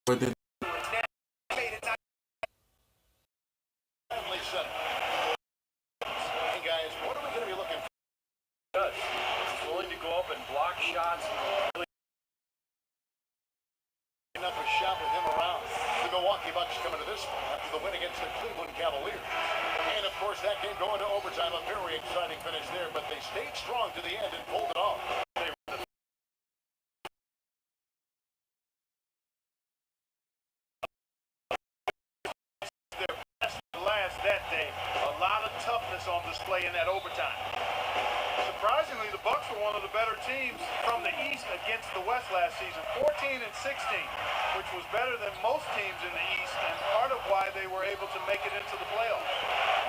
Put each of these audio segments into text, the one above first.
more than Hey guys, what are we going to be looking for? He's willing to go up and block shots. Really enough a shot with him around. The Milwaukee Bucks coming to this after the win against the Cleveland Cavaliers. And of course, that game going to overtime. A very exciting finish there, but they stayed strong to the end and pulled it off. Their best last that day. A lot of toughness on display in that overtime. Surprisingly, the Bucks were one of the better teams from the East against the West last season, 14 and 16, which was better than most teams in the East, and part of why they were able to make it into the playoffs.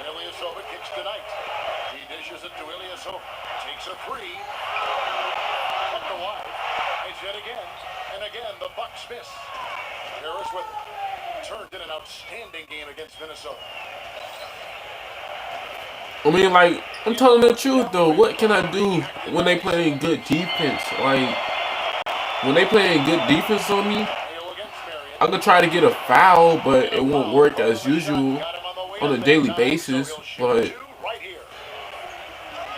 And Ilyasova kicks tonight. He dishes it to Ilyasova. Takes a three. Up the wide. And yet again, and again, the Bucks miss. Harris with it. Turned in an outstanding game against Minnesota. I mean, like, I'm telling the truth, though. What can I do when they playing good defense? Like, when they playing good defense on me, I could try to get a foul, but it won't work as usual on a daily basis. But,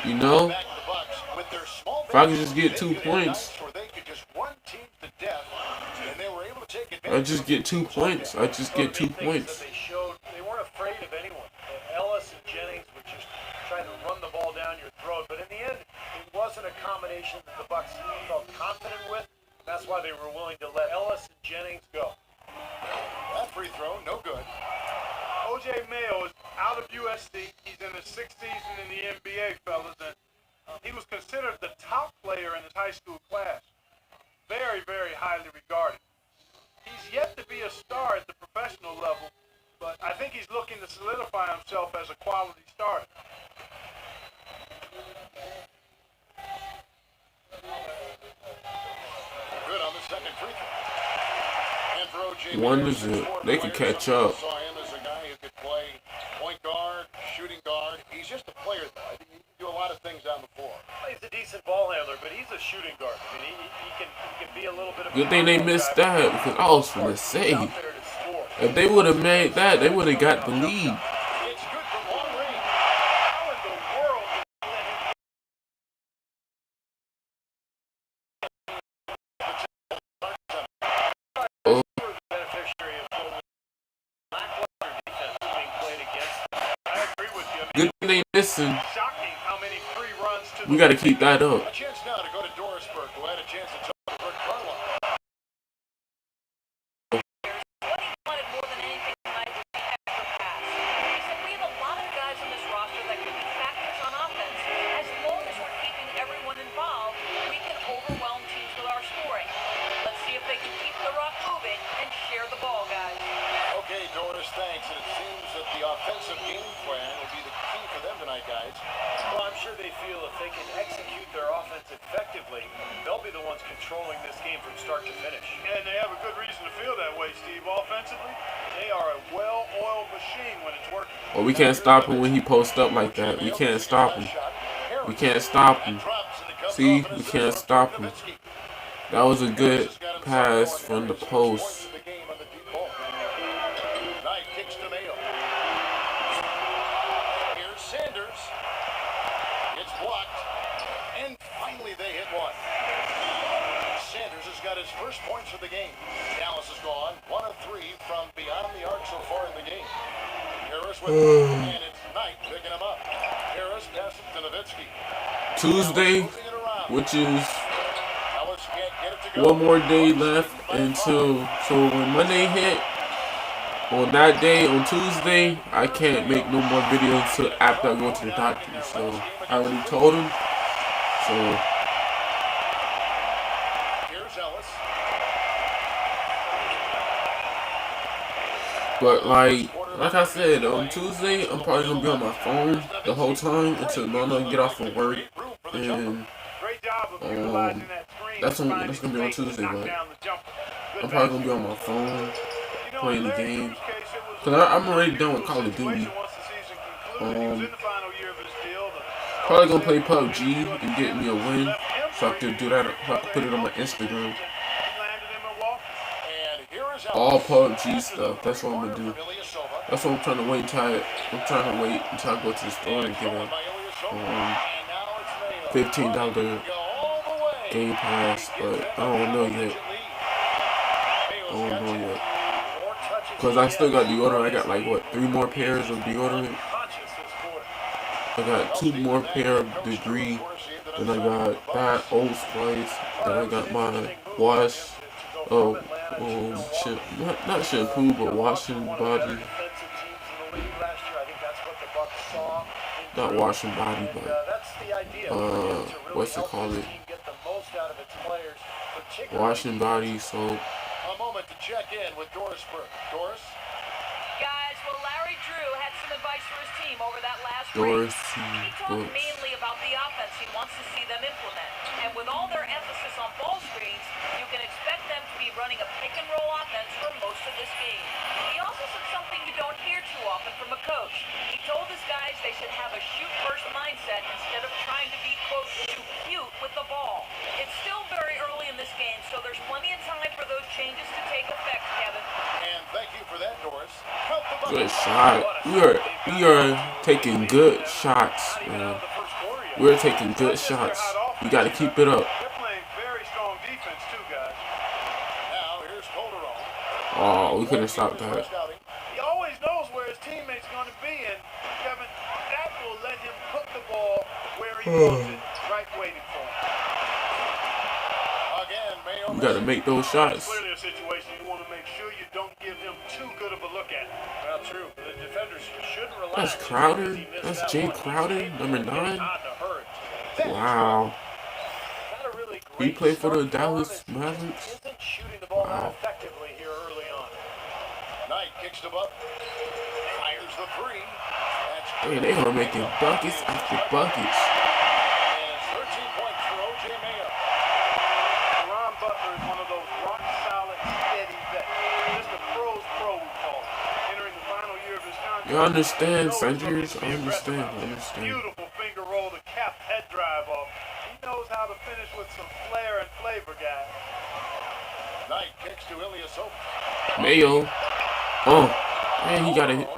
you know, if I could just get 2 points, I just get 2 points. I just get 2 points. They weren't afraid of anyone. Ellis and Jennings were just trying to run the ball down your throat. But in the end, it wasn't a combination that the Bucks felt confident with. That's why they were willing to let Ellis and Jennings go. That free throw, no good. O.J. Mayo is out of USC. He's in his 6th season in the NBA, fellas. And he was considered the top player in his high school class. Very, very highly regarded. He's yet to be a star at the professional level, but I think he's looking to solidify himself as a quality starter. Good on the second free throw. And for O.J. 1-0. They can catch up. Saw him as a guy who could play point guard, shooting guard. He's just a player, though. I think he can do a lot of things on the floor. He's a decent ball handler, but he's a shooting guard. I mean, he can be a little bit of Good thing they missed that, because I was gonna say, if they would have made that, they would have got the lead. It's good from long range. How in the world Oh, beneficiary of lackluster defense being played against them? I agree with you. I mean, good thing they missing. shocking how many free runs to We got to keep that up. A chance now to go to Dorisburg, who had a chance to talk to Rick Carlisle. What he wanted more than anything tonight was the extra pass. He said, we have a lot of guys on this roster that can be factors on offense. As long as we're keeping everyone involved, we can overwhelm teams with our scoring. Let's see if they can keep the rock moving and share the ball, guys. Okay, Doris, thanks. And it seems that the offensive game plan will be the key for them tonight, guys. Well, I'm sure they feel if they can execute their offense effectively, they'll be the ones controlling this game from start to finish. And they have a good reason to feel that way, Steve. Offensively, they are a well-oiled machine when it's working. Well, we can't stop him when he posts up like that. We can't stop him. We can't stop him. See, we can't stop him. That was a good pass from the post. Knight kicks to Mayo. Here's Sanders. It's blocked. And finally they hit one. Sanders has got his first points of the game. Dallas has gone 1 of 3 from beyond the arc so far in the game. Harris with it, and it's Knight picking him up. Harris passes to Nowitzki. Tuesday, Moving it around. which is Dallas can't get it to go. one more day left until, so when Monday hit, on that day, on Tuesday, I can't make no more videos until after I go to the doctor. So I already told him. So Here's Ellis. but like I said, on Tuesday, I'm probably gonna be on my phone the whole time until Mama get off from work, and Great job of utilizing that screen. that's gonna be on Tuesday. But I'm probably gonna be on my phone playing the game, cause I'm already done with Call of Duty. Probably gonna play PUBG and get me a win, so I can do that. So I can put it on my Instagram. And here all PUBG stuff. That's what I'm gonna do. That's what I'm trying to wait until I go to the store and get a $15 Game Pass, but I don't know yet. Cause I still got deodorant. I got like what, 3 more pairs of deodorant. I got 2 more pair of Degree. Then I got that Old Spice. Then I got my wash. Not shampoo, but washing body. Not washing body, but what's it called? Washing body soap. A moment to check in with Doris Burke. Doris? Guys, well, Larry Drew had some advice for his team over that last Doris break. He talked mainly about the offense he wants to see them implement. And with all their emphasis on ball screens, you can expect them to be running a pick-and-roll offense for most of this game. He also said something you don't hear too often from a coach. He told his guys they should have a shoot-first mindset instead of trying to be, quote, too cute with the ball. It's still very early in this game, so there's plenty of time for those changes to take effect, Kevin. And thank you for that, Doris. Good shot. We are taking good shots, man. We're taking good shots. We got to keep it up. They're playing very strong defense too, guys. Now here's Calderon. Oh, we couldn't stop that. He always knows where his teammate's going to be, and Kevin, that will let him put the ball where he wants it, right waiting for him. Again, Mayo. We got to make those shots. Clearly a situation you want to make sure you don't give him too good of a look at. Well, true. The defenders shouldn't relax. That's Crowder. That's Jay Crowder, number 9. Wow. He played for the Dallas Mavericks. Wow. Knight kicks the butt. Fires the 3. Hey, they are making buckets after buckets. And 13 points for O.J. Mayo. Ron Butler is one of those rock-solid, steady vets. Just a pro's pro, we call it. Entering the final year of his contract. You understand, Sanders? I understand. Beautiful finger roll to cap head drive off. He knows how to finish with some flair and flavor, guys. Knight kicks to Ilyasova. Mayo. Oh, man, he got it.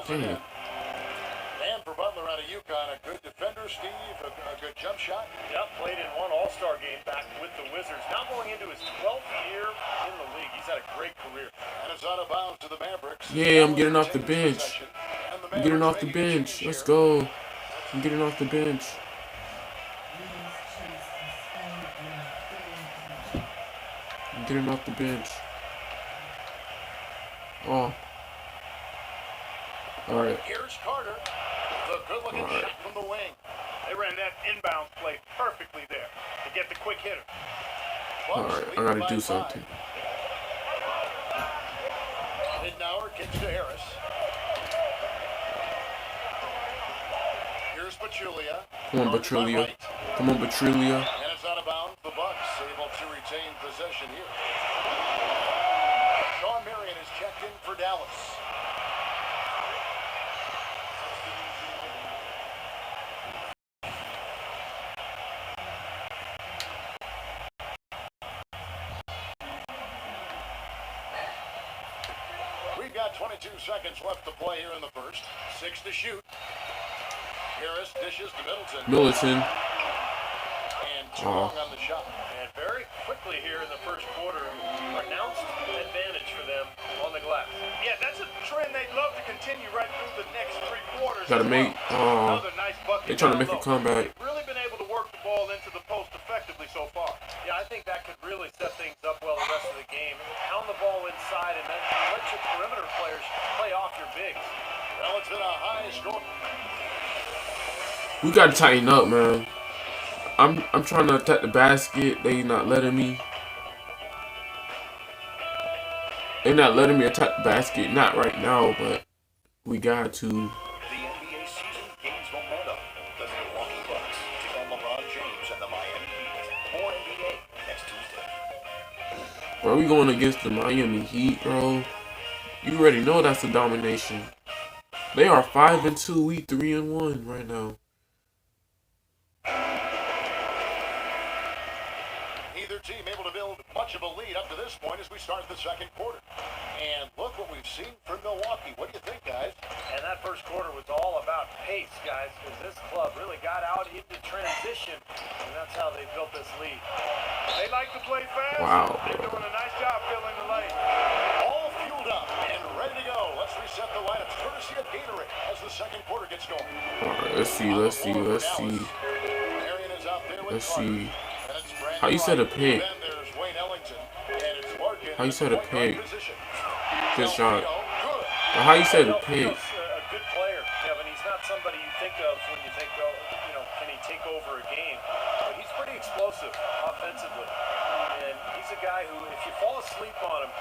Damn. And for Butler out of UConn, a good defender, Steve, a good jump shot. Yep, played in one All-Star game back with the Wizards. Now going into his 12th year in the league. He's had a great career. And it's out of bounds to the Mavericks. Yeah, I'm getting off the bench. I'm getting off the bench. Let's go. I'm getting off the bench. I'm getting off the bench. Oh. All right. Here's Carter. The good-looking shot from the wing. They ran that inbound play perfectly there to get the quick hitter. All right, I gotta do something. Midnauer kicks to Harris. Here's Pachulia. Come on, Pachulia. Come on, Pachulia. And it's out of bounds. The Bucks able to retain possession here. Sean Marion is checked in for Dallas. We've got 22 seconds left to play here in the first. 6 to shoot. Harris dishes to Middleton. And strong on the shot. And very quickly here in the first quarter, pronounced advantage for them on the glass. Yeah, that's a trend they'd love to continue right through the next 3 quarters. Gotta make. Another nice bucket. They're trying to make a comeback. They've really been able to work the ball into the post effectively so far. Yeah, I think that could really set things up well the rest of the game. Pound the ball inside and then let your perimeter players play off your bigs. Well, it's been a high score. We gotta tighten up, man. I'm trying to attack the basket. They not letting me. They're not letting me attack the basket. Not right now, but we got to. The NBA season gains momentum. The Milwaukee Bucks take on LeBron James and the Miami Heat. More NBA next Tuesday. Bro, we going against the Miami Heat, bro. You already know that's a domination. They are 5-2. We 3-1 right now. Either team able to build much much of a lead up to this point as we start the second quarter. And look what we've seen from Milwaukee. What do you think, guys? And that first quarter was all about pace, guys, because this club really got out into transition, and that's how they built this lead. They like to play fast. Wow. They're doing a nice job filling the lane. All fueled up and ready to go. Let's reset the lineups courtesy of Gatorade as the second quarter gets going. All right, let's see. Marion is out there with see. Carter. How you set a pick? Then there's Wayne Ellington, and it's Larkin. How you set a pick? Good shot. Good. But how you set a pick? A good player, Kevin. He's not somebody you think of when you think, oh, can he take over a game? But he's pretty explosive offensively. And he's a guy who, if you fall asleep on him,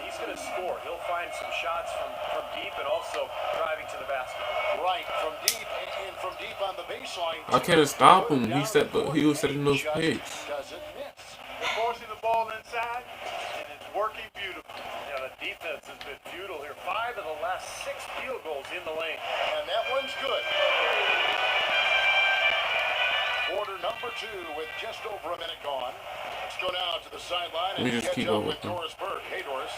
he's going to score. He'll find some shots from deep and also driving to the basket. Right, from deep and from deep on the baseline. I can't stop him. He was setting those picks. Doesn't miss. They're forcing the ball inside, and it's working beautifully. Yeah, the defense has been futile here. 5 of the last 6 field goals in the lane. And that one's good. Quarter number 2 with just over a minute gone. Let's go now to the sideline and just catch keep up up with with him. Doris Burke. Hey, Doris.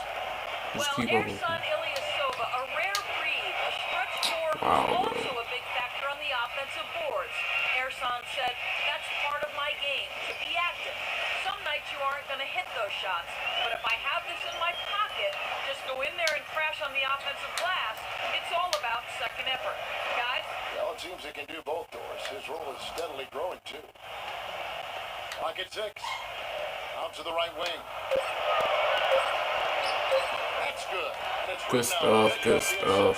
Just keep up with him. Ersan Ilyasova, a rare breed, a stretch four who's Wow, also a big factor on the offensive boards. Ersan said, that's part of my game, to be active. Some nights you aren't going to hit those shots, but if I have this in my pocket, just go in there and crash on the offensive glass. It's all about second effort. Guys? Well, it seems he can do both, Doris. His role is steadily growing, too. Clock at 6. Out to the right wing. That's good. And it's Good stuff. Good stuff.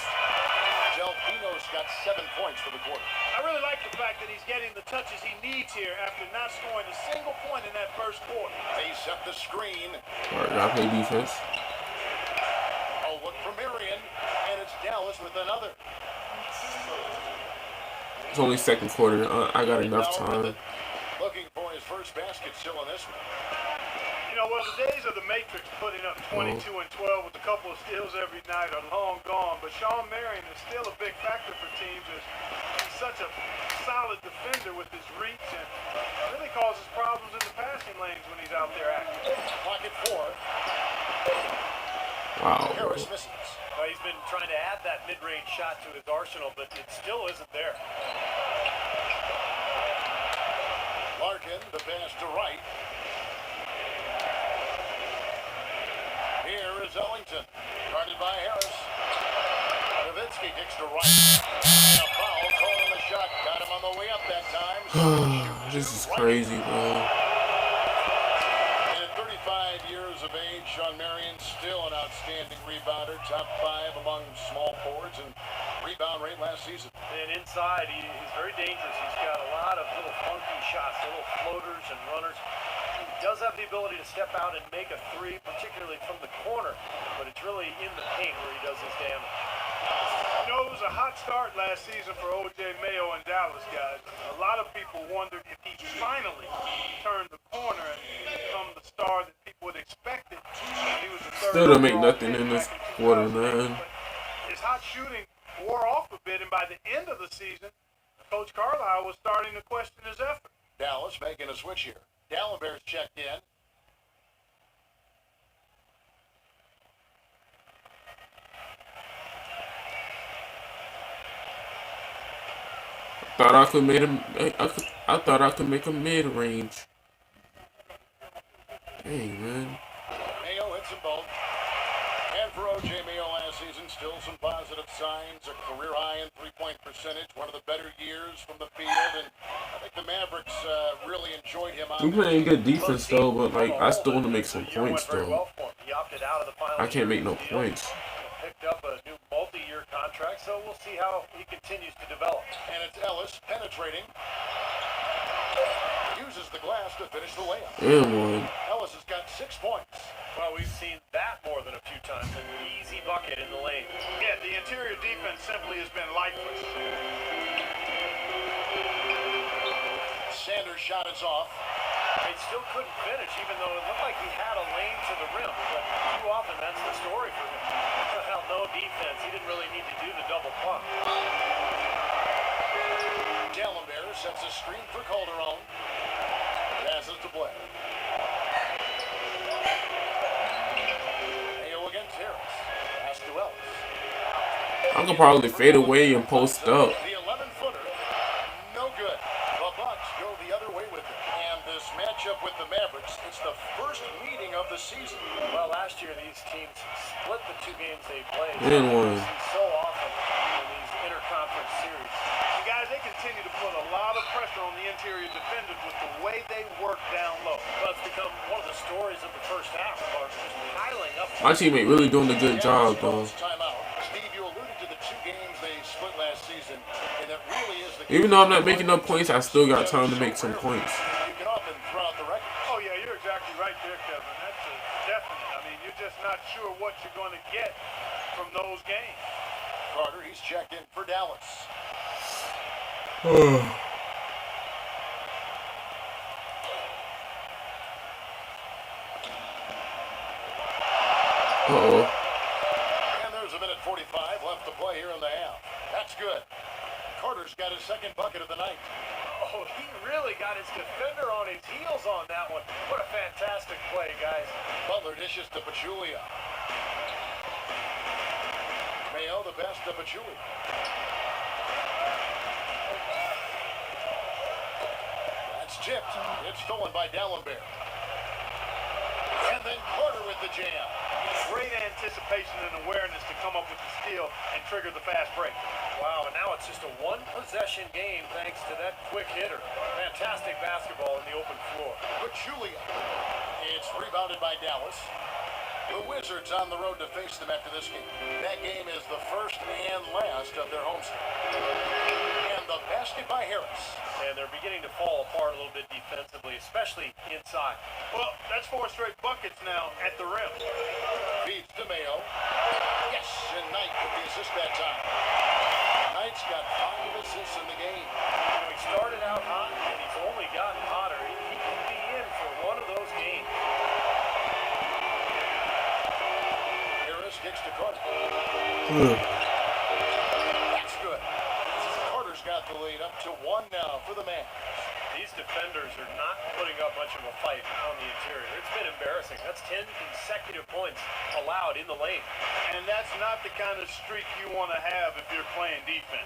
Delfino's got 7 points for the quarter. I really like the fact that he's getting the touches he needs here after not scoring a single point in that first quarter. They set the screen. All right, y'all play defense. Oh, look for Marion. And it's Dallas with another. It's only second quarter. I got enough time. Looking for his first basket still in this one. The days of the Matrix putting up 22 and 12 with a couple of steals every night are long gone, but Sean Marion is still a big factor for teams as he's such a solid defender with his reach and really causes problems in the passing lanes when he's out there active. Clock at 4. Wow, bro. Harris misses. He's been trying to add that mid-range shot to his arsenal, but it still isn't there. Larkin, the pass to right. Here is Ellington, guarded by Harris. Nowitzki kicks to right. And a foul, called him a shot. Got him on the way up that time. This is crazy, bro. And at 35 years of age, Sean Marion still an outstanding rebounder. Top 5 among small forwards and rebound rate last season. And inside, he's very dangerous. He's got a lot of little funky shots, little floaters and runners. He does have the ability to step out and make a 3, particularly from the corner, but it's really in the paint where he does his damage. It was a hot start last season for O.J. Mayo in Dallas, guys. A lot of people wondered if he finally turned the corner and become the star that people would expect it. He was the third Still don't make overall nothing pick in this back quarter, 2008, man. but his hot shooting wore off a bit, and by the end of the season, Coach Carlisle was starting to question his effort. Dallas making a switch here. Dallenberg's checked in. I thought I could make a mid-range. Dang, man. Mayo hits them both. And for O.J. Mayo last season, still some positive signs. A career high in three-point percentage. One of the better years from the field. And I think the Mavericks really enjoyed him on We playing good defense, though, but, like, I still want to make some points, though. He opted out of the final I can't make no deal. points. Picked up a new multi-year contract, so we'll see how he continues to develop. And it's Ellis penetrating. Uses the glass to finish the layup. Yeah, boy. Ellis has got 6 points. Well, we've seen that more than a few times. An easy bucket in the lane. Yeah, the interior defense simply has been lifeless. Sanders' shot is off. He still couldn't finish, even though it looked like he had a lane to the rim. But too often, that's the story for him. Well, no defense. He didn't really need to do the double pump. Dallenberg sets a screen for Calderon. Passes to Blair. I could probably fade away and post up. The 11-footer, no good. The Bucks go the other way with it. And this matchup with the Mavericks, it's the first meeting of the season. Well, last year these teams split the two games they played. And one. So often in these interconference series. And guys, they continue to put a lot of pressure on the interior defenders with the way they work down low. Well, it's become one of the stories of the first half. Just piling up. My teammate really doing a good job, though. Timeout. Steve, you alluded to the two games they split last season, and it really is the Even though I'm not making enough points, I still got time to make some points. You can often throw out the record. Oh, yeah, you're exactly right there, Kevin. That's a definite. I mean, you're just not sure what you're going to get from those games. Carter, he's checked in for Dallas. Uh-oh. And there's a minute 45 left to play here in the half. That's good. Carter's got his second bucket of the night. Oh, he really got his defender on his heels on that one. What a fantastic play, guys. Butler dishes to Pachulia. Mayo, the best to Pachulia. That's chipped. It's stolen by Dallenberg. And then Carter with the jam. Great anticipation and awareness to come up with the steal and trigger the fast break. Wow, and now it's just a one-possession game thanks to that quick hitter. Fantastic basketball in the open floor. Pachulia. It's rebounded by Dallas. The Wizards on the road to face them after this game. That game is the first and last of their homestand. And the basket by Harris. And they're beginning to fall apart a little bit defensively, especially inside. Well, that's 4 straight buckets now at the rim. Feeds to Mayo. Yes, and Knight with the assist that time. Knight's got 5 assists in the game. You know, he started out hot, and he's only gotten hotter. He can be in for one of those games. Harris kicks to Carter. That's good. Carter's got the lead up to 1 now for the Mavs. These defenders are not putting up much of a fight on the interior. It's been embarrassing. That's 10 consecutive points allowed in the lane. And that's not the kind of streak you want to have if you're playing defense.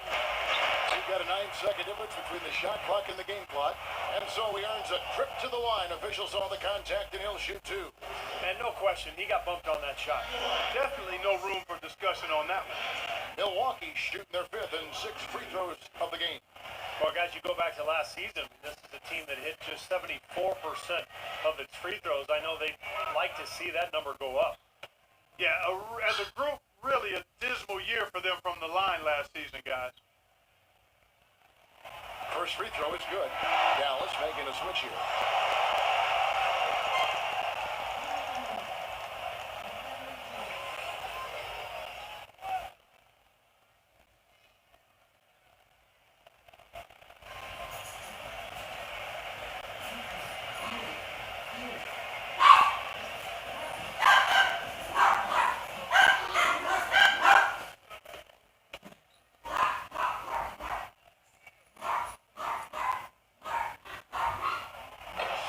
We've got a 9-second difference between the shot clock and the game clock. And so he earns a trip to the line. Officials saw the contact and he'll shoot 2. And no question, he got bumped on that shot. Definitely no room for discussion on that one. Milwaukee shooting their 5th and 6th free throws of the game. Well, guys, you go back to last season, this is a team that hit just 74% of its free throws. I know they'd like to see that number go up. Yeah, as a group, really a dismal year for them from the line last season, guys. First free throw is good. Dallas making a switch here.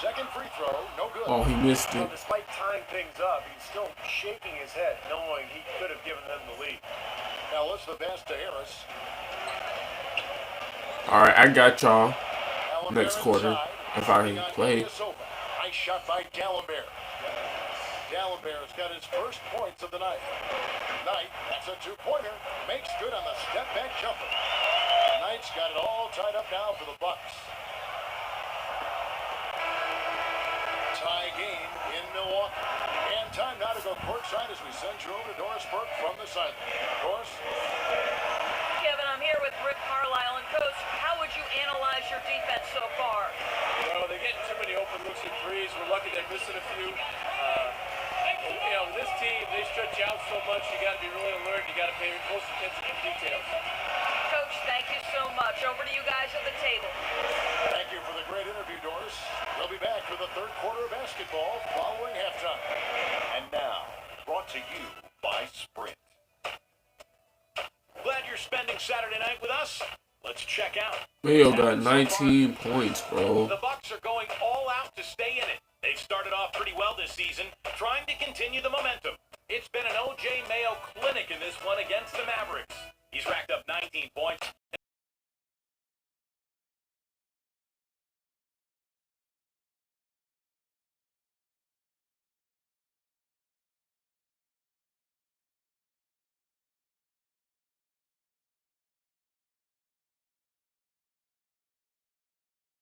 Second free throw, no good. Oh, he missed Well, it. despite tying things up, he's still shaking his head, knowing he could have given them the lead. Ellis the best to Harris. Alright, I got y'all Dallenberg next quarter inside. if I Moving on play. Ilyasova. Nice shot by Dallenberg. Dallenberg's got his first points of the night. Knight, that's a 2-pointer. Makes good on the step-back jumper. Knight's got it all tied up now for the Bucks. Tie game in Milwaukee. And time now to go courtside as we send you over to Doris Burke from the sideline. Doris? Kevin, I'm here with Rick Carlisle. And Coach, how would you analyze your defense so far? Well, they're getting too many open looks and threes. We're lucky they're missing a few. You know, this team, they stretch out so much, you got to be really alert. You got to pay close attention to details. Coach, thank you so much. Over to you guys at the table. Thank you for the great interview, Doris. We'll be back for the third quarter of basketball following halftime. And now, brought to you by Sprint. Glad you're spending Saturday night with us. Let's check out. Mayo got 19 points, bro. The Bucks are going all out to stay in it. They've started off pretty well this season, trying to continue the momentum. It's been an O.J. Mayo clinic in this one against the Mavericks. He's racked up 19 points.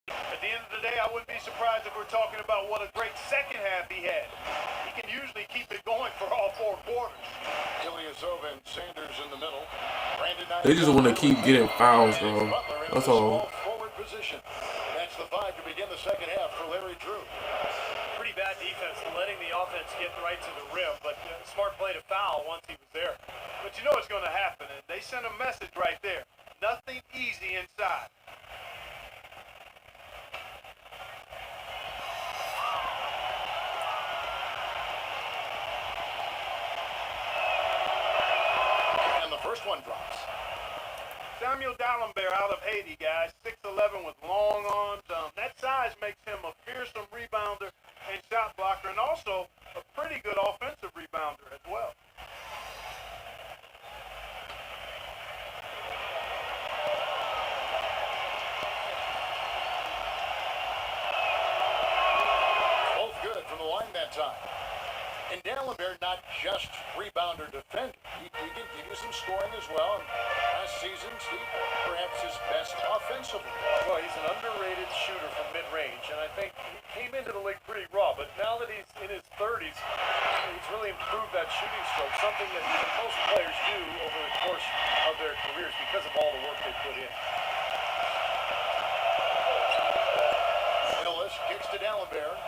At the end of the day, I wouldn't be surprised if we're talking about what a great second half he had. He can usually keep it going for all 4 quarters. Ilyasova and Sanders in the middle. They just want to keep getting fouls, bro. That's all. Forward position. That's the 5 to begin the second half for Larry Drew. Pretty bad defense, letting the offense get right to the rim, but smart play to foul once he was there. But you know what's going to happen, and they sent a message right there. Nothing easy inside. And the first one drops. Samuel Dallenberg out of Haiti, guys. 6'11" with long arms. That size makes him a fearsome rebounder and shot blocker, and also a pretty good offensive rebounder as well. Both good from the line that time. And Dallenberg not just rebounder defender. He can give you some scoring as well. And last season, Steve, perhaps his best offensively. Well, he's an underrated shooter from mid-range, and I think he came into the league pretty raw, but now that he's in his 30s, he's really improved that shooting stroke, something that most players do over the course of their careers because of all the work they put in. Ellis kicks to Dallenberg.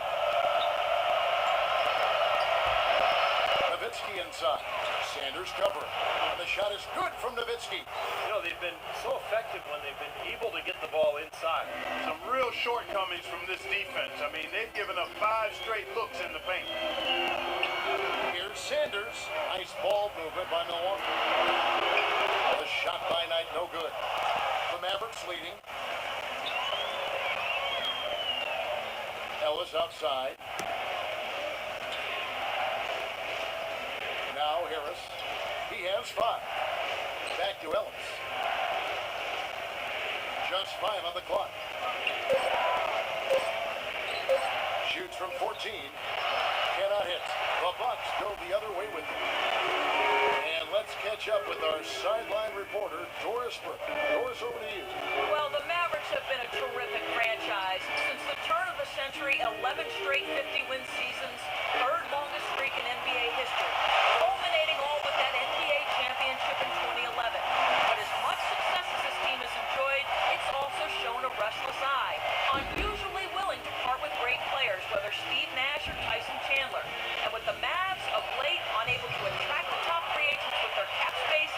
Nowitzki inside. Sanders covering. And the shot is good from Nowitzki. You know, they've been so effective when they've been able to get the ball inside. Some real shortcomings from this defense. I mean, they've given up 5 straight looks in the paint. Here's Sanders. Nice ball movement by Milwaukee. The shot by Knight, no good. The Mavericks leading. Ellis outside. Now Harris. He has 5. Back to Ellis. Just 5 on the clock. Shoots from 14. Cannot hit. The Bucks go the other way with it. And let's catch up with our sideline reporter, Doris Burke. Doris, over to you. Well, the Mavericks have been a terrific franchise. Since the turn of the century, 11 straight 50-win seasons, 3rd longest streak in NBA history, culminating all with that NBA championship in 2011. But as much success as this team has enjoyed, it's also shown a restless eye, unusually willing to part with great players, whether Steve Nash or Tyson Chandler. And with the Mavs of late unable to attract the top free agents with their cap space,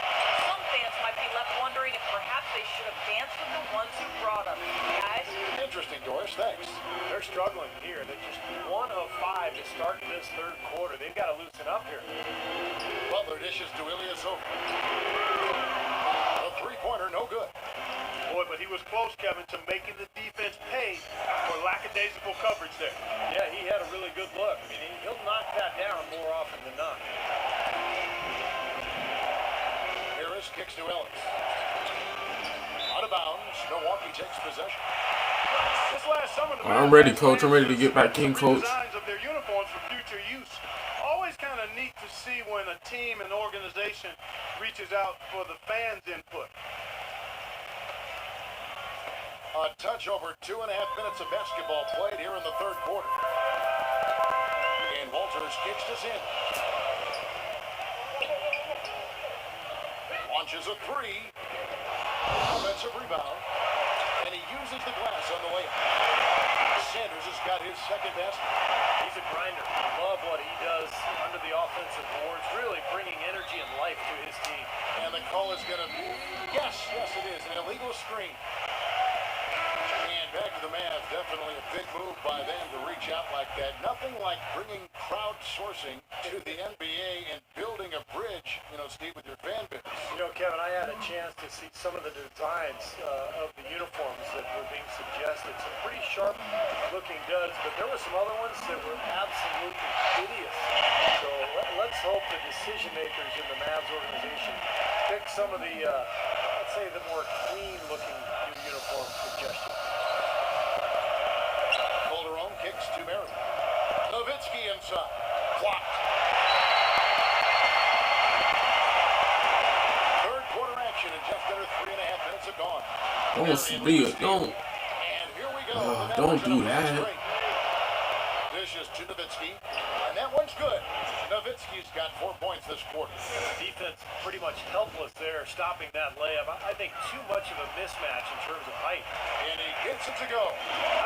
some fans might be left wondering if perhaps they should have danced with the ones who brought them. Guys? Interesting, Doris. Thanks. They're struggling here. They're just 1 of 5 to start this 3rd quarter. They've got to loosen up here. Butler dishes to Ilyasova. The three-pointer, no good. Boy, but he was close, Kevin, to making the defense pay for lackadaisical coverage there. Yeah, he had a really good look. I mean, he'll knock that down more often than not. Harris kicks to Ellis. Out of bounds. Milwaukee takes possession. This last summer, the I'm ready, coach. I'm ready to get back in, coach. Designs of their uniforms for future use. Always kind of neat to see when a team and organization reaches out for the fans' input. A touch over 2.5 minutes of basketball played here in the 3rd quarter. And Walters kicks to Sanders. Launches a 3. Offensive rebound. And he uses the glass on the layup. Sanders has got his 2nd basket. He's a grinder. Love what he does under the offensive boards, really bringing energy and life to his team. And the call is going to be, yes, it is, an illegal screen. And back to the Mavs, definitely a big move by them to reach out like that. Nothing like bringing crowdsourcing to the NBA and building a bridge, Steve, with your fan base. Kevin, I had a chance to see some of the designs of the uniforms that were being suggested. Some pretty sharp-looking duds, but there were some other ones that were absolutely hideous. So let's hope the decision makers in the Mavs organization fix some of the, let's say, the more clean-looking new uniform suggestions. Calderon kicks to Mary. Nowitzki inside. Blocked. Third quarter action in just under 3.5 minutes have gone. Don't see it. Don't. And here we go. Don't do that. Dishes to Nowitzki, and that one's good. Nowitzki's got 4 points this quarter. Defense pretty much helpless there, stopping that layup. I think too much of a mismatch in terms of height. And he gets it to go.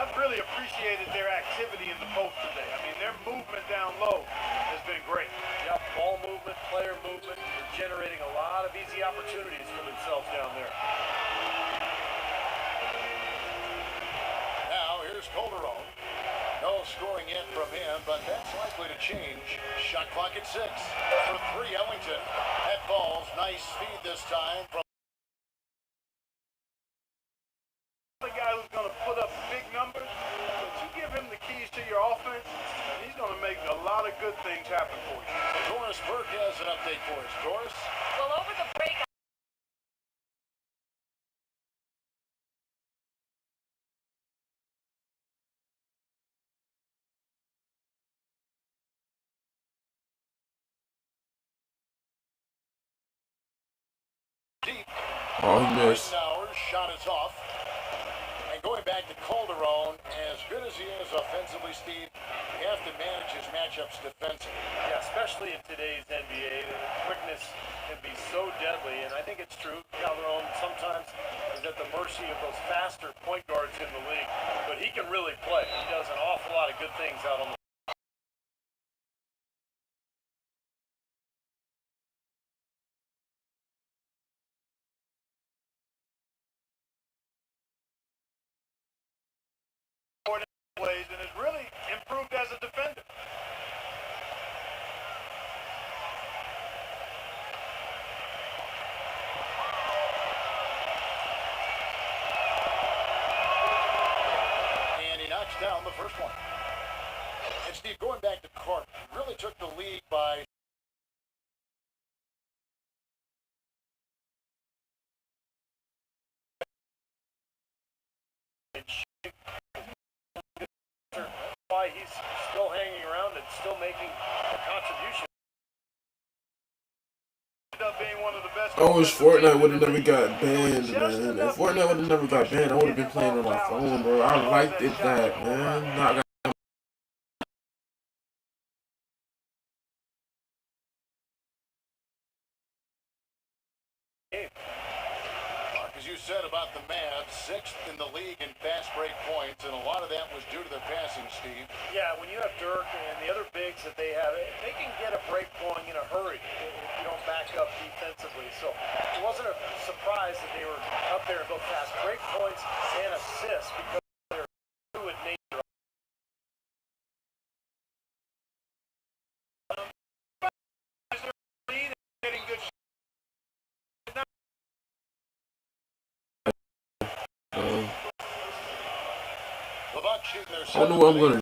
I've really appreciated their activity in the post today. I mean, their movement down low has been great. Yep, ball movement, player movement. They're generating a lot of easy opportunities for themselves down there. Now here's Calderon. No scoring yet from him, but that's likely to change. Shot clock at 6. For 3, Ellington. That falls. Nice speed this time from The guy who's going to put up big numbers, but you give him the keys to your offense, and he's going to make a lot of good things happen for you. Doris Burke has an update for us. Doris? Well, over the break, Deep. Oh, he missed. Eisenhower's shot is off. And going back to Calderon, as good as he is offensively, Steve, you have to manage his matchups defensively. Yeah, especially in today's NBA, the quickness can be so deadly, and I think it's true. Calderon sometimes is at the mercy of those faster point guards in the league, but he can really play. He does an awful lot of good things out on the Plays and has really improved as a defender. And he knocks down the first one. And Steve, going back to Clark, really took the lead by why he's still hanging around and still making a contribution. Ended up being one of the best. I wish Fortnite would have never got banned, man. If Fortnite would have never got banned, I would have been playing on my phone, bro. I liked it that, man. Not Mark, as you said about the Mavs, 6th in the league in fast break points, and a lot of that was due to their passing, Steve. Yeah, when you have Dirk and the other bigs that they have, they can get a break going in a hurry if you don't back up defensively. So it wasn't a surprise that they were up there in both fast break points and assists because they're fluid nature. Getting good. LeBron shooting their I don't know what I'm gonna.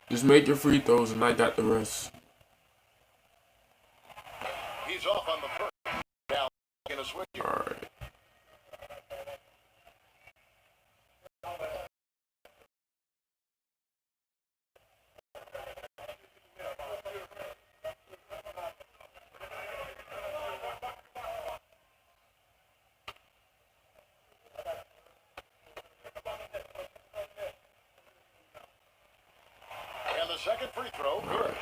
Just make your free throws and I got the rest. He's off on the first. Now in a switch. All right. And the second free throw, good.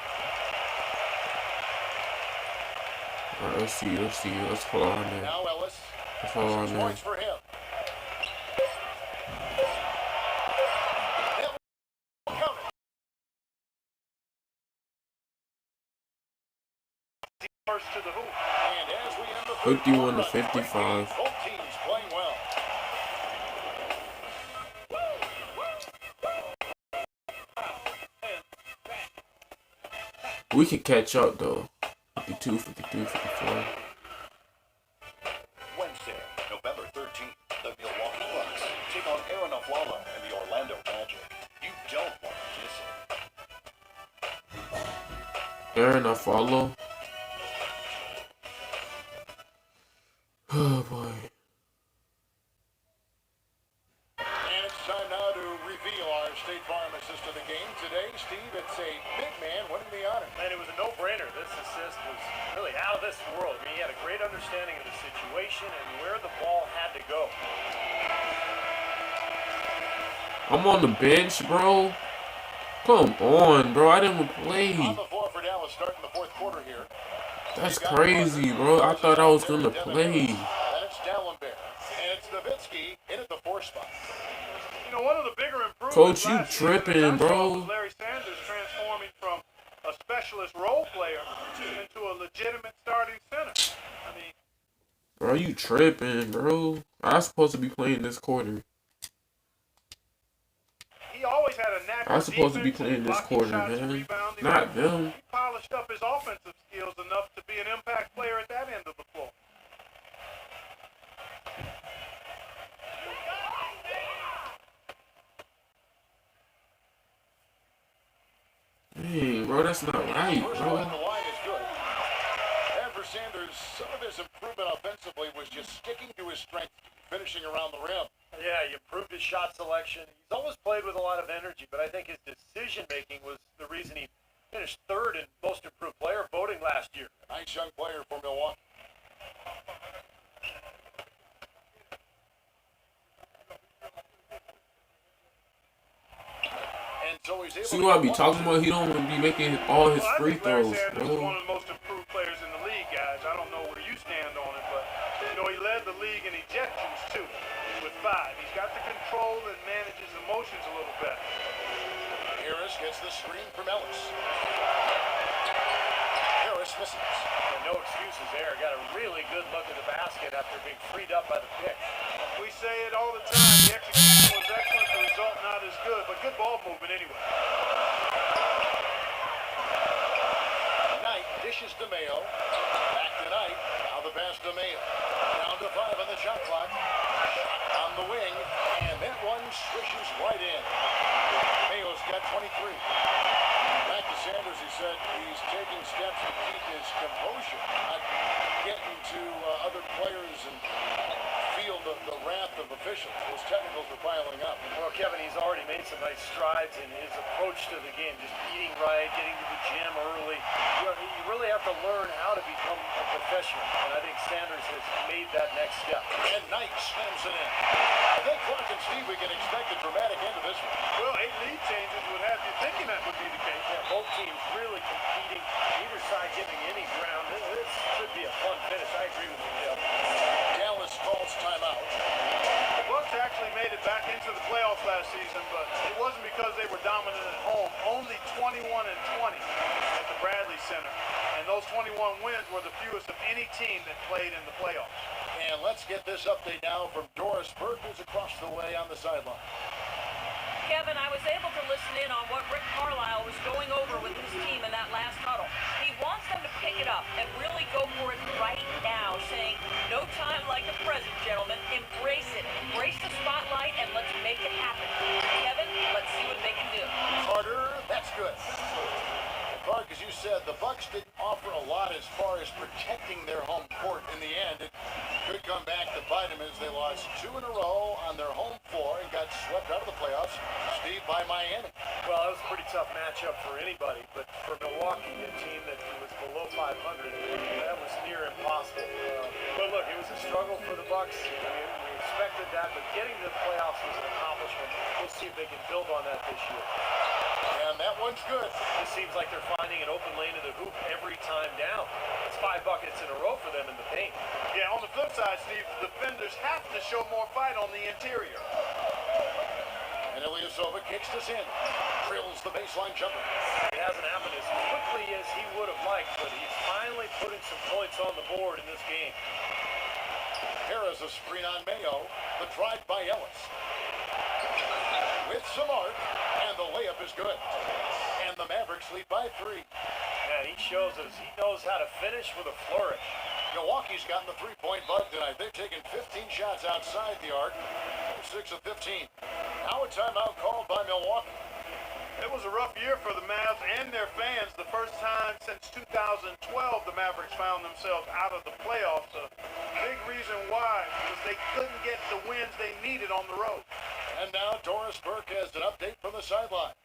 All right, let's see. Let's follow on there. Now Ellis. Let's follow on 6 there. points for him. Count it. First to the hoop. And as we end the third 51 to quarter, 55. both teams playing well. We can catch up though. 52, 53, 54. Wednesday, November 13th, the Milwaukee Bucks take on Aaron Aflalo and the Orlando Magic. You don't want to miss it. Aaron, I follow. Oh boy. And it's time now to reveal our State Farm assist of the game. Today, Steve, it's a big man winning the honor. And it was a no-brainer. This assist was really out of this world. I mean, he had a great understanding of the situation and where the ball had to go. I'm on the bench, bro. Come on, bro. I didn't play. On the floor for Dallas starting the fourth quarter here. That's crazy, bro. I thought I was gonna play. And it's Dallenberg. And it's Nowitzki in at the 4 spot. You know, one of the bigger improvements Coach, you last season tripping, that I saw bro. was Larry Sanders transforming from a specialist role player into a legitimate starting center. I mean, Bro, you tripping, bro. I'm supposed to be playing this quarter. he always had a natural I'm supposed to be defense, playing this blocking quarter, shots and man. rebounding. Not them. He polished up his offensive skills enough to be an impact player at that end of the floor. Dang, bro, that's not right, First one bro. at the line is good. And for Sanders, some of his improvement offensively was just sticking to his strength, finishing around the rim. Yeah, he improved his shot selection. He's always played with a lot of energy, but I think his decision-making was the reason he finished third in most improved player voting last year. A nice young player for Milwaukee. And so he's able See to what I get be one. talking about? He don't be making all his Well, I free think Larry throws, Sanders is one bro. of the most improved players in the league, guys. I don't know where you stand on it, but you know he led the league in ejections too, with 5. He's got the control and manages emotions a little better. Harris gets the screen from Ellis. Harris misses. And no excuses there. Got a really good look at the basket after being freed up by the pick. We say it all the time. The execution was excellent, the result not as good, but good ball movement anyway. Knight dishes to Mayo. Back to Knight. Now the pass to Mayo. Down to 5 on the shot clock. On the wing. And that one swishes right in. Mayo's got 23. Back to Sanders. He said he's taking steps to keep his composure. Not getting to other players and feel the wrath of officials. Those technicals are piling up. Well, Kevin, he's already made some nice strides in his approach to the game. Just eating right, getting to the gym early. You really have to learn how to become a professional. And I think Sanders has made that next step. And Knight slams it in. I think Clark and Steve, we can expect a dramatic end to this one. Well, 8 lead changes would have you thinking that would be the case. Yeah, both teams really competing. Neither side giving any ground. This should be a fun finish. I agree with you, Jeff. Dallas calls timeout. The Bucks actually made it back into the playoffs last season, but it wasn't because they were dominant at home. Only 21-20 at the Bradley Center, and those 21 wins were the fewest of any team that played in the playoffs. And let's get this update now from Doris Burke, who's across the way on the sideline. Kevin, I was able to listen in on what Rick Carlisle was going over with his team in that last huddle. He wants them to pick it up and really go for it right now, saying, no time like the present, gentlemen. Embrace it. Embrace the spotlight, and let's make it happen. Kevin, let's see what they can do. Carter, that's good. Clark, as you said, the Bucks didn't offer a lot as far as protecting their home court. In the end, it could come back to bite them as they lost 2 in a row on their home floor and got swept out of the playoffs, Steve, by Miami. Well, it was a pretty tough matchup for anybody, but for Milwaukee, a team that was below 500, that was near impossible. But look, it was a struggle for the Bucks. I mean, we expected that, but getting to the playoffs was an accomplishment. We'll see if they can build on that this year. And that one's good. It seems like they're finding an open lane to the hoop every time down. It's 5 buckets in a row for them in the paint. Yeah, on the flip side, Steve, the defenders have to show more fight on the interior. And Ilyasova kicks this in. Drills the baseline jumper. It hasn't happened as quickly as he would have liked, but he's finally putting some points on the board in this game. Harris a screen on Mayo. The drive by Ellis. With some art, and the layup is good. And the Mavericks lead by 3. Yeah, and he shows us he knows how to finish with a flourish. Milwaukee's gotten the three-point bug tonight. They've taken 15 shots outside the arc. 6 of 15. Now a timeout called by Milwaukee. It was a rough year for the Mavs and their fans. The first time since 2012 the Mavericks found themselves out of the playoffs. A big reason why was they couldn't get the wins they needed on the road. And now Doris Burke has an update from the sideline.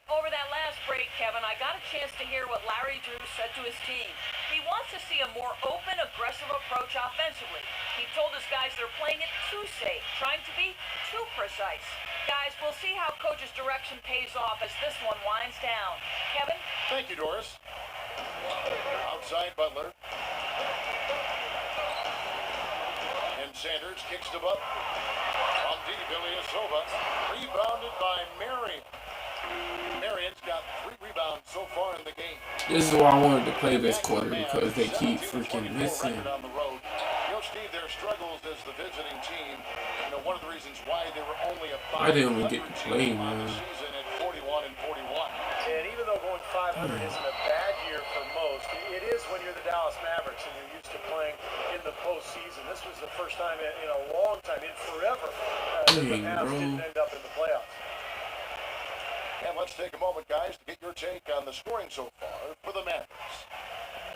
Over that last break, Kevin, I got a chance to hear what Larry Drew said to his team. He wants to see a more open, aggressive approach offensively. He told his guys they're playing it too safe, trying to be too precise. Guys, we'll see how Coach's direction pays off as this one winds down. Kevin? Thank you, Doris. Outside Butler. And Sanders kicks to Butler. From deep, Ilyasova. Rebounded by Marion. Marion's got 3 rebounds so far in the game. This is why I wanted to play this quarter because they keep freaking missing. On the road. Steve, their struggles as the visiting team. You know, one of the reasons why they were only a 500 I didn't even get to play, man. season at 41 and 41. And even though going 500 isn't a bad year for most, it is when you're the Dallas Mavericks and you're used to playing in the postseason. This was the first time in a long time, in forever, that the Mavs didn't end up in the playoffs. And let's take a moment, guys, to get your take on the scoring so far for the Mavericks.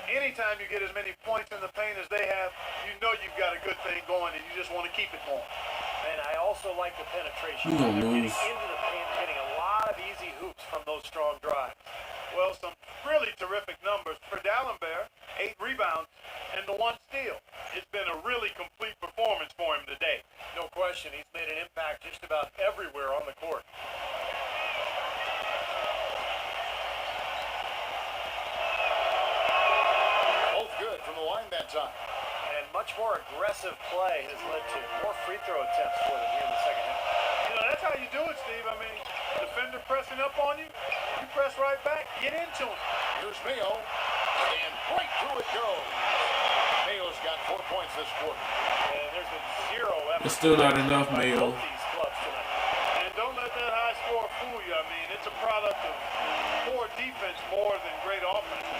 Anytime you get as many points in the paint as they have, you know you've got a good thing going and you just want to keep it going. And I also like the penetration. You gonna They're getting lose. into the paint, getting a lot of easy hoops from those strong drives. Well, some really terrific numbers for Dallenberg, 8 rebounds and the 1 steal. It's been a really complete performance for him today. No question, he's made an impact just about everywhere on the court. From the line that time. And much more aggressive play has led to more free throw attempts for them here in the second half. You know, that's how you do it, Steve. I mean, defender pressing up on you, you press right back, get into him. Here's Mayo, and right through it goes. Mayo's got 4 points this quarter. And there's been 0 effort. It's still not enough, by Mayo. both these clubs tonight. And don't let that high score fool you. I mean, it's a product of poor defense more than great offense.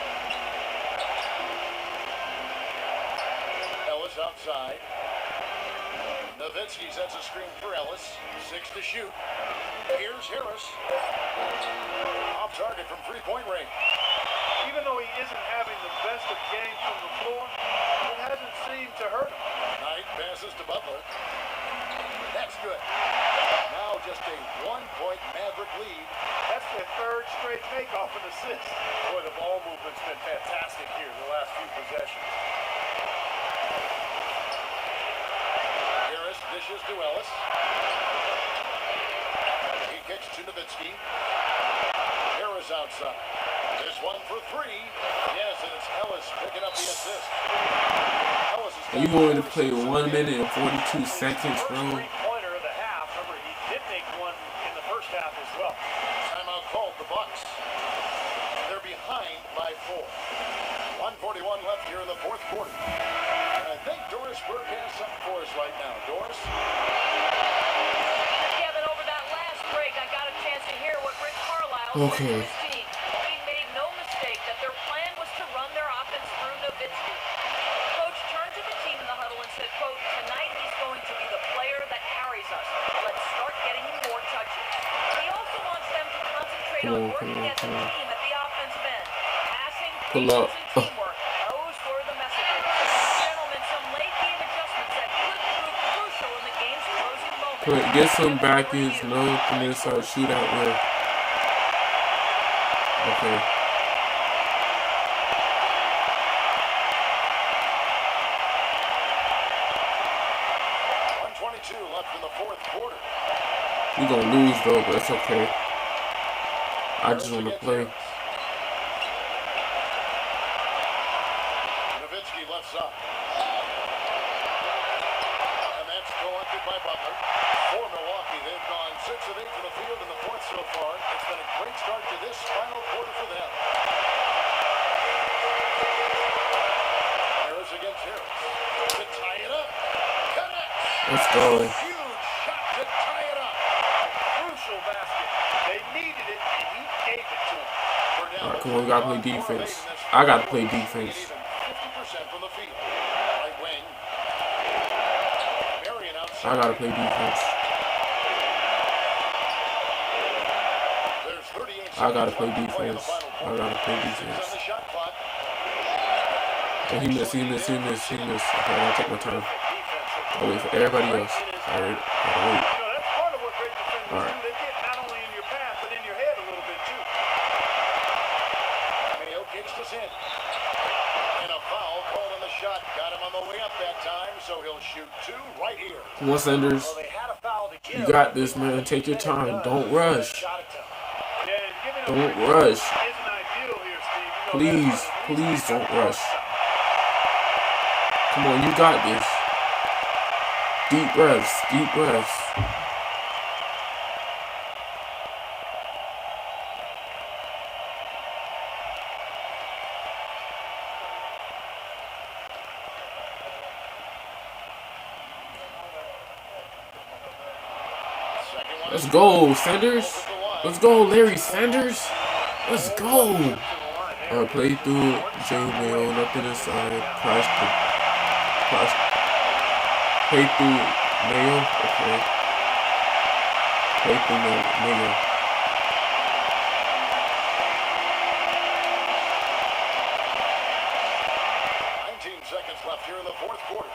Ellis outside. Nowitzki sets a screen for Ellis. 6 to shoot. Here's Harris. Off target from 3-point range. Even though he isn't having the best of games from the floor, it hasn't seemed to hurt him. Knight passes to Butler. That's good. Now just a 1-point Maverick lead. That's their 3rd straight make-off and assist. Boy, the ball movement's been fantastic here the last few possessions. Harris dishes to Ellis. He kicks to Nowitzki. Harris outside. This one for 3. Yes, and it's Ellis picking up the assist. Ellis is You wanted to play 1 minute and 42 seconds, bro. Three-pointer of the half. Remember, he did make one in the first half as well. Timeout called the Bucks. They're behind by 4. 1:41 left here in the 4th quarter. And I think Doris Burke has something for us right now. Doris? Kevin, over that last break, I got a chance to hear what Rick Carlisle said to his team. He made no mistake that their plan was to run their offense through Nowitzki. Coach turned to the team in the huddle and said, quote, tonight he's going to be the player that carries us. Let's start getting him more touches. He also wants them to concentrate on working as a team at the offensive end. Passing, Pull up. patience, and teamwork. Those were the messages. Gentlemen, some late game adjustments that could prove crucial in the game's closing moments. Get some backers, no peninsula shootout with. Okay. Left in the 4th quarter. We're gonna lose though, but it's okay. I just want to play. Nowitzki left side. And that's collected by Butler. For Milwaukee, they've gone 6 of 8 from the field in the 4th so far. It's been a great start to this final quarter for them. Harris against Harris. To tie it up. Let's go. Huge shot to tie it up. Crucial basket. They needed it, and he gave it to him. For Dallas, Come on, we gotta play defense. I gotta play defense. 50% from the field. Right wing. Marion outside. I gotta play defense. There's 38 I gotta seconds play left to play in the defense. final I quarter. gotta play 6 on defense. the shot clock. Oh, he missed. Okay, I gotta take my time. I'll wait for everybody else. Alright, gotta wait. You know, that's part of what great defenders All right. do. They get not only in your path, but in your head a little bit, too. Mayo kicks this in. And a foul called on the shot. Got him on the way up that time, so he'll shoot 2 right here. Come on, Sanders. Well, they had a foul to give. You got this, man. Take your time. Don't rush. Shot attempt. Yeah, and giving up Don't rush. isn't ideal here, Steve. You know, Please, please don't rush. Come on, you got this. Deep breaths. Deep breaths. Let's go, Sanders. Let's go, Larry Sanders. Let's go. Play through Jay Mayo, up to the side. Crash. Play through Mayo. Okay. Play through Mayo. Seconds left here in the fourth quarter.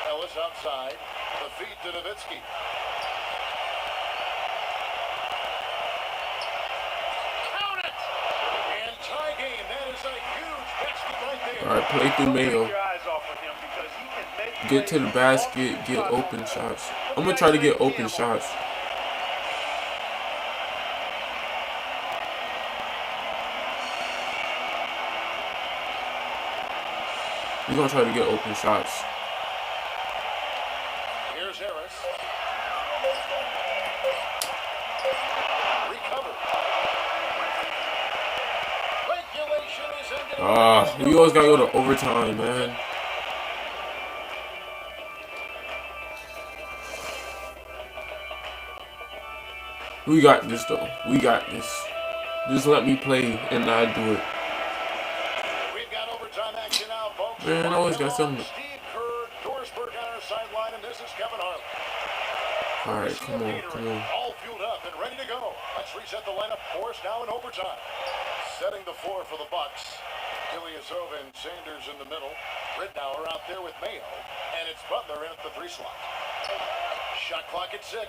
Ellis outside. The feed to Nowitzki. Count it! And tie game. That is a huge basket right there. Alright, play through Mayo. your eyes off of him because he can make Get to the basket, get open shots. I'm gonna try to get open shots. We're gonna try to get open shots. Here's Harris. Recovered. Regulation is ended. We always gotta go to overtime, man. We got this though. We got this. Just let me play and I do it. We've got overtime action now, folks. Man, I always got something. Steve Kerr, Dorsberg on our sideline, and this is Kevin Harlan. Alright, come on. All fueled up and ready to go. Let's reset the lineup for us now in overtime. Setting the floor for the Bucks. Ilyasova and Sanders in the middle. Ridnour out there with Mayo. And it's Butler in at the 3 slot. Shot clock at 6.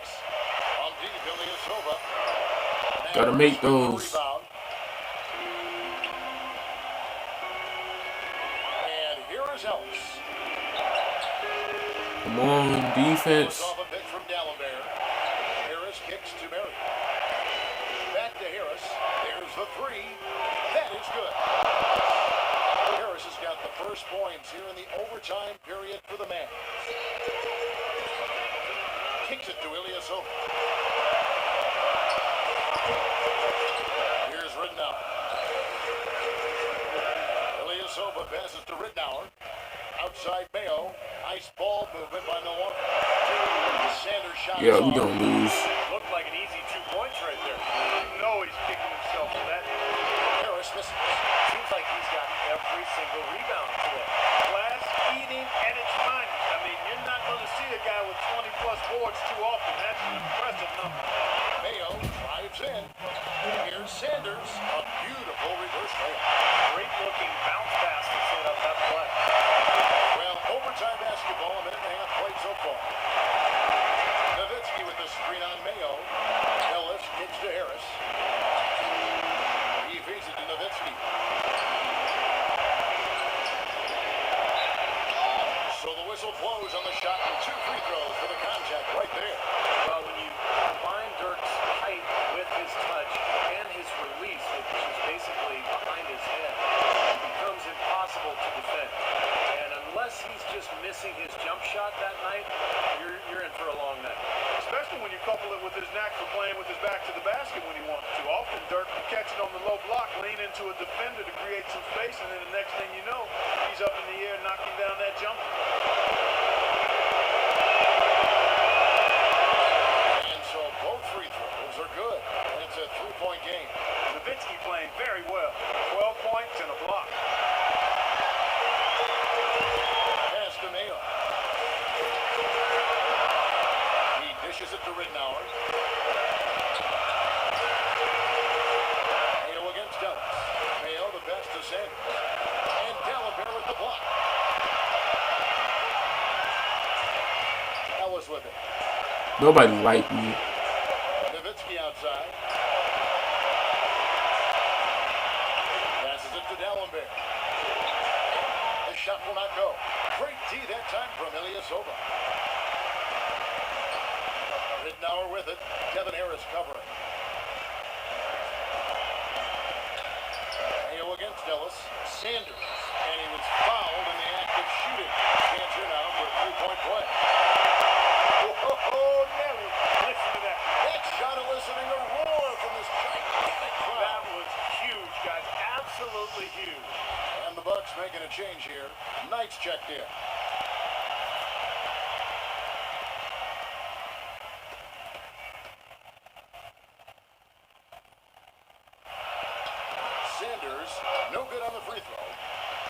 On deep, Ilyasova. Gotta make those. And here is Ellis. Come on, defense. Off a pitch from Dallenberg. Harris kicks to Marion. Back to Harris. There's the 3. That is good. Harris has got the first points here in the overtime period for the Mavs. Kicks it to Ilyasova. Here's Ridnour. Ilyasova passes to Ridnour. Outside Mayo. Nice ball movement by Milwaukee. Sanders shot. Yeah, we gonna lose. Looked like an easy 2 points right there. You know he's kicking himself for that. Harris misses. Seems like he's gotten every single rebound today. Glass eating at its finest. I mean, you're not going to see a guy with 20-plus boards too often. That's an impressive number. Mayo drives in. Here's Sanders. A beautiful reverse layup. Great-looking bounce pass to set up that play. Well, overtime basketball, a minute and a half played so far. Nowitzki with the screen on Mayo. Ellis kicks to Harris. He feeds it to Nowitzki. So the whistle blows on the shot and 2 free throws for the contact right there. Well, when you combine Dirk's height with his touch and his release, which is basically behind his head, it becomes impossible to defend. And unless he's just missing his jump shot that night, you're in for a long night. Especially when you couple it with his knack for playing with his back to the basket when he wants to. Often Dirk can catch it on the low block, lean into a defender to create some space, and then the next thing you know, he's up in the air knocking down that jumper. And so both free throws are good. And it's a 3-point game. Nowitzki playing very well. 12 points and a block. Pass to Mayo. He dishes it to Ridnour. Mayo against Dallas. Mayo the best to Sanders. And Dallas with the block. Dallas with it. Nobody like me. Nowitzki outside. Passes it to Dallenberg. His shot will not go. Great D that time from Ilyasova. Ridnour with it. Kevin Harris covering. Mayo against Dallas. Sanders. And he was fouled in the act of shooting. Stands here now for a 3-point play. Oh, Nelly. Listen to that. That shot eliciting a roar from this gigantic crowd. That was huge, guys. Absolutely huge. And the Bucks making a change here. Knight's checked in. Sanders, no good on the free throw.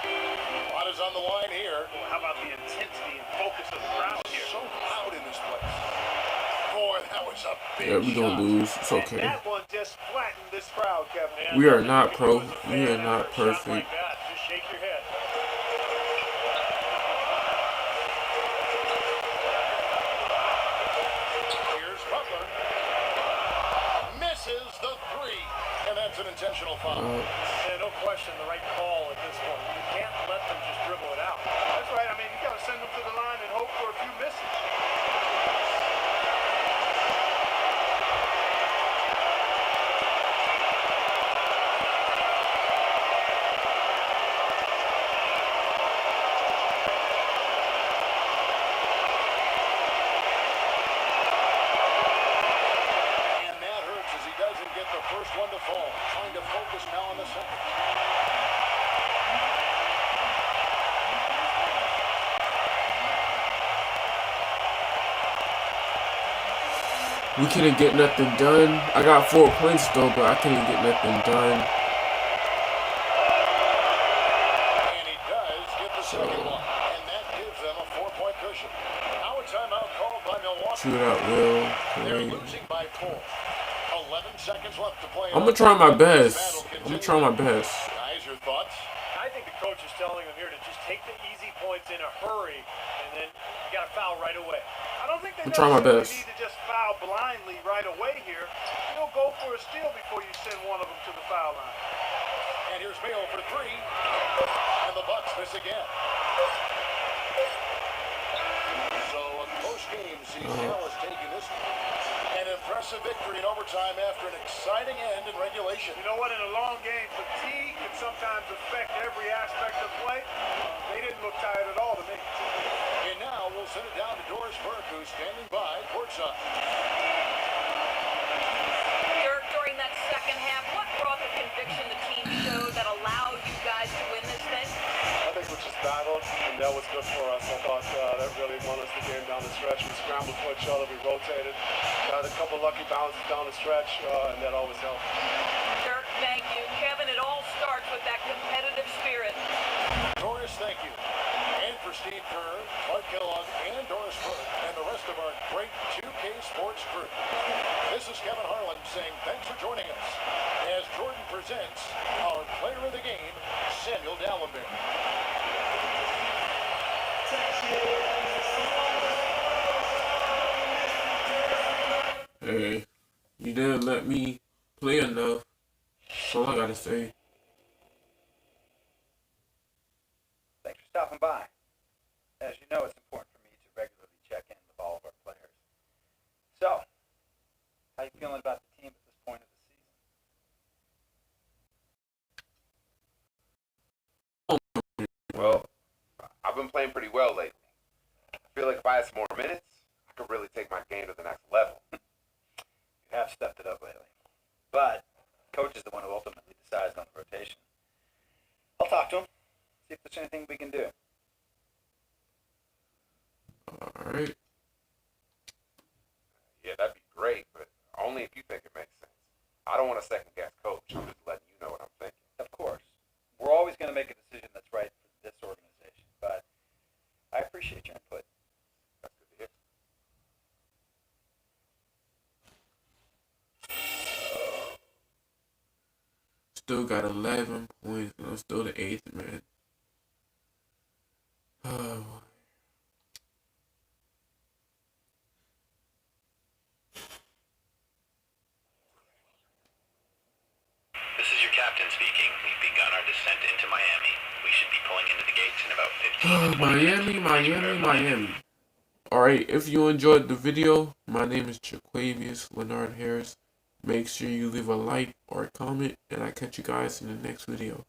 A lot is on the line here. Well, how about the intensity and focus of the crowd here? So loud in this place. Boy, that was a big Yeah, we gonna shot. lose. It's And okay. that one just flattened this crowd, Kevin. We are not pro. If you was a We are fan not after a shot perfect. like that, just shake your head. Here's Butler. Misses the three. And that's an intentional foul. Yeah, no question, the right call at this point. You can't let them just dribble it out. That's right. I mean, you got to send them to the line and hope for a few misses. And that hurts as he doesn't get the first one to fall. Trying to focus now on the second. We couldn't get nothing done. I got 4 points though, but I couldn't get nothing done. And he does get the second one. And that gives them a 4-point cushion. Now a timeout called by Milwaukee. Shootout will They're play. losing by 4. 11 seconds left to play. I'm gonna try my best. I'm gonna try my best. Guys, your thoughts? I think the coach is telling them here to just take the easy points in a hurry, and then you got to foul right away. I don't think they I'm trying my necessarily best. need to just foul blindly right away here. You'll go for a steal before you send one of them to the foul line. And here's Mayo for 3. And the Bucks miss again. So a close game sees Dallas taking this one. An impressive victory in overtime after an exciting end in regulation. You know what? In a long game, fatigue can sometimes affect every aspect of play. They didn't look tired at all to me. And now we'll send it down to Doris Burke, who's standing by courtside. Dirk, during that second half, what brought the conviction the team showed that allowed you guys to win this thing? I think we just battled, and that was good for us. I thought that really won us the game down the stretch. We scrambled for each other, we rotated, got a couple lucky bounces down the stretch, and that always helped. Dirk, thank you. Kevin, it all starts with that competitive spirit. Doris, thank you. And for Steve Kerr, Clark Kellogg, and Doris Burke, and the rest of our great 2K Sports crew. This is Kevin Harlan saying thanks for joining us as Jordan presents our player of the game, Samuel Dallenberg. Hey, you didn't let me play enough. That's all I gotta say. Thanks for stopping by. As you know, it's important for me to regularly check in with all of our players. So, how you feeling about the team at this point of the season? Well, I've been playing pretty well lately. I feel like if I had some more minutes, I could really take my game to the next level. You have stepped it up lately. But, coach is the one who ultimately decides on the rotation. I'll talk to him, see if there's anything we can do. Alright. Yeah, that'd be great, but only if you think it makes sense. I don't want to second guess coach. I'm just letting you know what I'm thinking. Of course. We're always going to make a decision that's right for this organization, but I appreciate your input. That's good to hear. Still got 11 points, and I'm still the 8th man. Oh. This is your captain speaking. We've begun our descent into Miami. We should be pulling into the gates in about 15 to 20 minutes. Miami. Alright, if you enjoyed the video, my name is Jaquavius Leonard Harris. Make sure you leave a like or a comment, and I'll catch you guys in the next video.